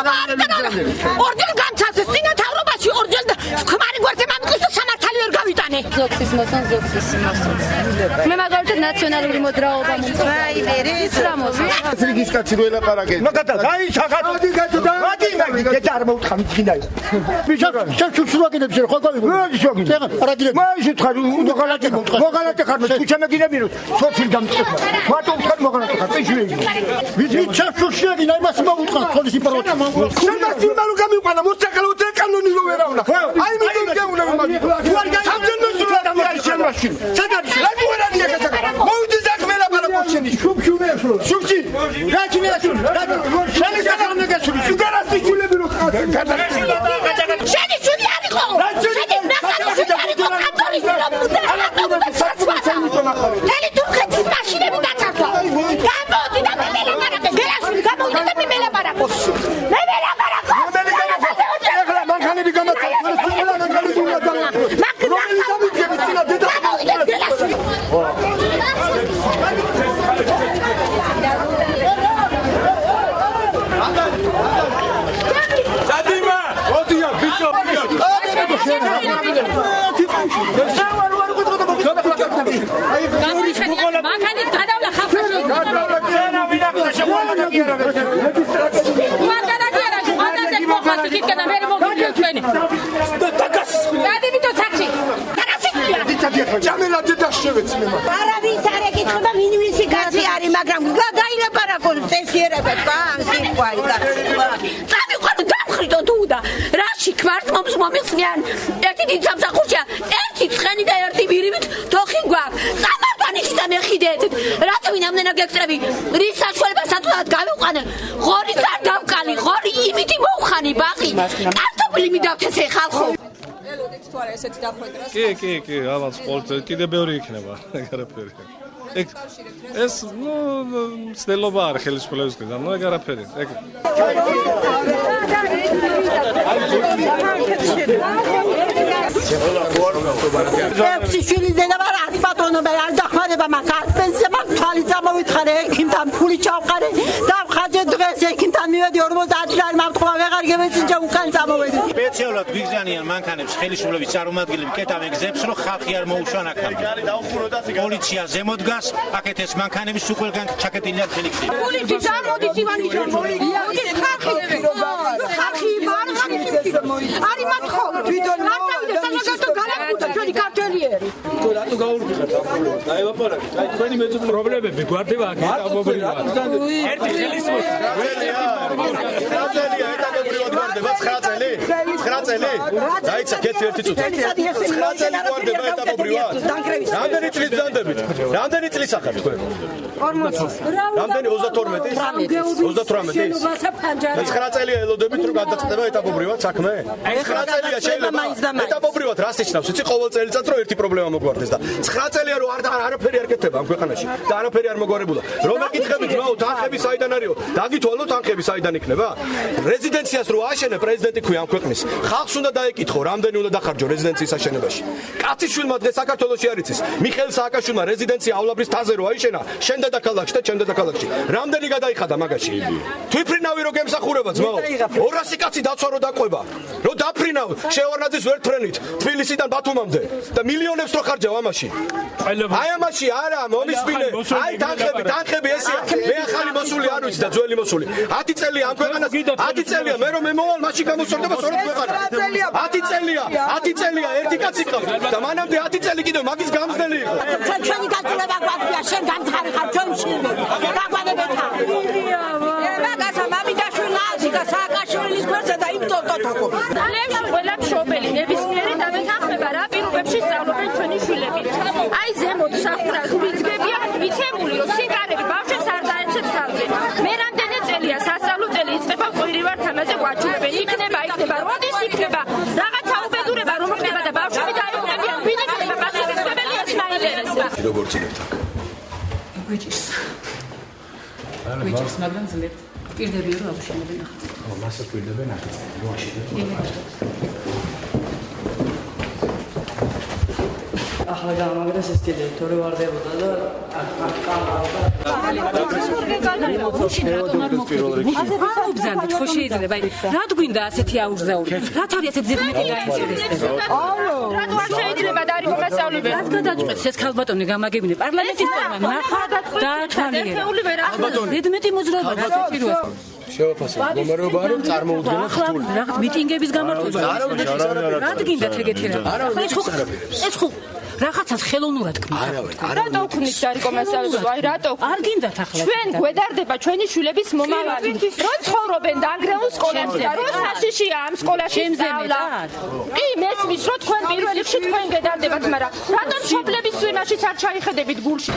ორჯერ განცალეს წინა თავრობაში ორჯერ ქმარი გვერდზე მამიყვის და სამართალი ვერ გავიტანე. ზოქსის მოსონ ზოქსის მოსონ. მე მაგალითად ნაციონალური მოძრაობა მომწონს. აი მე ის რა მოსონ. რიგის კაცი რო ელაპარაკე. მაგათა დაი ჩახატ. მოდი გაწოდა. მოდი მაგით არ მოვთხარ მითხინაი. ბიჭო, შევსულაგინებ შენ ხო გავიგო? მოდი შევგინე. რა გინე? მე შევთხარ მოგალატე მოვთხარ. მოგალატე ხარ მე თუ ჩამეგინებინო. სოფილ დამწყება. მარტო ვთხარ მოგალატე ხარ. პეშუეი. ვიცი შევსულაგინე იმას მოვთხარ. თოლის ინფორმაცია. შემასწავლე რომ გამიყვანა მოსაკალო და კანონი რო ვერავნა. აი მიტომ გეუნები მაგით. ვარ გამიჯენო სულა დამარი შენ მაშინ. სადარი რა გუერანია გასაკარა. მოვიდი ზაკმე ლაპარაკო შენი. შუბშუბე ასრო. შუბში. რა ჩინე ასრო. შენი საკარმე გასული. სუგარასი ჩულები რო ხარ. შენი შული არ იყო. შენი ნახალში არ იყო. კანტორის დელი თურქეთის მაშინები დაწარდა. გამოდი და მე ლაპარაკე. გელაშვილი გამოდი და მე ლაპარაკო. მე ლაპარაკო. ეხლა მანქანები გამაცა. მანქანები უნდა არავის არ ეკითხება მინვისი კაცი არის, მაგრამ გაილაპარაკო წესიერებად სიყვაი გასწვა. წამიყვანო დამხრიტო თუდა. რაში ქმართ მომს მომიხსნიან. ერთი დიდ სამსახურშია, ერთი ცხენი და ერთი ვირივით თოხი გვაქვს. წამართვანიშიდან ეხიდეთ. რატო ვინამდენა გეკტრები? რის საშუალებას ათულად გავიყვანე. ღორიც არ დავკალი, ღორი იმითი მოვხანი ბაღი. კარტოფილი მიდავთესე ხალხო. კი, ამას ყოველწლიურად კიდე ბევრი იქნება, ეგარაფერი. ეს, ცდელობა არის ხელისუფლებისგან, ეგარაფერი. ექვსი ზედა ვარ არ პატრონობა არ დახმარება მაგ პენსია მაგ თვალი წამოვითხარე ექიმთან ფული ჩავყარე დავხარჯე დღეს ექიმთან მივედი 50 ლარი მართლა ვეღარ გემეცინჯა უკან წამოვედი სპეციალურად გვიგზავნიან მანქანებს ხელისუფლების წარმომადგენლები კეთავენ გზებს რომ ხალხი არ მოუშვან აქამდე პოლიცია ზემოთ დგას აქეთ ეს მანქანები სუყველგან ჩაკეტილია ხელი გზით პოლიცია წარმოდის ივანიშ მოდის ხალხი არის მათხოვ თვითონ მარტავდა საგადო გალაკუთა ჩვენი კარტელიერი რატო გაურბიხართ აპრობლემას? აი ვაპარაკეთ. აი თქვენი მეძუ პრობლემები გვარდება აქ ეტაპობრივად. ერთი ხელისმოს. ეტაპობრივად გვარდება 9 წელი? დაიცა კეთილი ერთი წუთი. 9 წელი გვარდება ეტაპობრივად. რამდენი წლის ბრძანდებით? რამდენი წლის ახართ თქვენ? 40. რამდენი 32? 38. 9 წელია ელოდებით რომ გადაწყდება ეტაპობრივად საქმე? 9 წელია შეიძლება ეტაპობრივად რას ნიშნავს? იცი ყოველ წელიწად რომ ერთი პრობლემა მოგვარდეს და 9 წელია რომ არაფერი არ კეთდება ამ ქვეყანაში და არაფერი არ მოგვარებულა. რომ ეკითხებით მაო თანხები საიდან არისო? დაგითვალოთ თანხები საიდან იქნება? რეზიდენციას რო აშენე პრეზიდენტი ქვია ამ ქვეყნის. ხალხს უნდა დაეკითხო, რამდენი უნდა დახარჯო რეზიდენციის აშენებაში. კაციშვილმა დღეს საქართველოში არ იცის. მიხეილ სააკაშვილმა რეზიდენციაავლაბრის თაზე რო აიშენა, შენ დედაქალაქში და ჩემ დედაქალაქში. რამდენი გადაიხადა მაგაში? თვითფრინავი რო გემსახურება ძმაო. 200 კაცი დაცვა რო დაყვება. რო დაფრინავ შევარნაძის ვერტფრენით თბილისიდან ბათუმამდე და მილიონებს რო ხარჯავ ამაში. აი ამაში არა მომისმინე. აი თანხები ესეა. მე ახალი მოსული არ ვიცი და ძველი მოსული. 10 წელია ამ ქვეყანას 10 წელია მე რომ მე მოვალ მაშინ გამოსწორდება სწორედ ქვეყანა. 10 წელია ერთი კაცი ყავს და მანამდე 10 წელი კიდევ მაგის გამზდელი იყო. ჩვენი გაძლება გვაქვს შენ გამცხარი ხარ ჩვენში. დაგვანებეთა. მაგაცა მამიდაშვილი აჯიკა სააკაშვილის გვერდზე და იმტო თოთო. ლევში ყველა მშობელი ნებისმიერი დამეთანხმება რა პირობებში სწავლობენ ჩვენი შვილები. აი ზემოთ საფრანგ ვიძგებია მიცემული რომ სიგარები ბავშვებს არ დაეცეთ თავზე. მე რამდენი წელია სასწავლო წელი იწყება ყვირივარ თამაზე გვაჩვენებენ. იქნება როდის იქნება რაღაცა უბედურება რომ ხდება და ბავშვები დაიღუპებიან ვინ იქნება პასუხისმგებელია ეს მაინტერესება. როგორ ცდილობთ? გვიჭირს მაგრამ ძლიერთ პირდებიან რომ აღშენებენ ახლა. ხო, მასაც პირდებენ ახლა. რომ აშენებენ. ახლა გამაგრეს ეს კიდე თორე ვარდებოდა და აუბზანდით ხო შეიძლება რად გვინდა ასეთი აურზაური რა თავი ასეთ ზედმეტი დაინტერესდება რატო არ შეიძლება დაარიგო მასწავლებელი რაც გადაწყვეტს ეს ქალბატონი გამაგებინე პარლამენტის წევრმა ნახა დაათვალიერა ზედმეტი მოძრაობა რა საჭიროა შევაფასებ მდგომარეობა არის წარმოუდგენელ რთული რაღაც მიტინგების გამართება რად გინდათ ეგეთი რა ეს ხო რაღაცას ხელოვნურად გმართ რატო ვქნით დაარიგო მასწავლებელი აი რატო არ გინდათ ახლა ჩვენ გვედარდება ჩვენი შვილების მომავალი რო ცხოვრობენ დაანგრეულ სკოლებში და რო საშიშია ამ სკოლაში სწავლა კი მესმის რო თქვენ პირველ რიგში თქვენ გედარდებათ მაგრამ რატომ მშობლების იმაშიც არ ჩაიხედებით გულში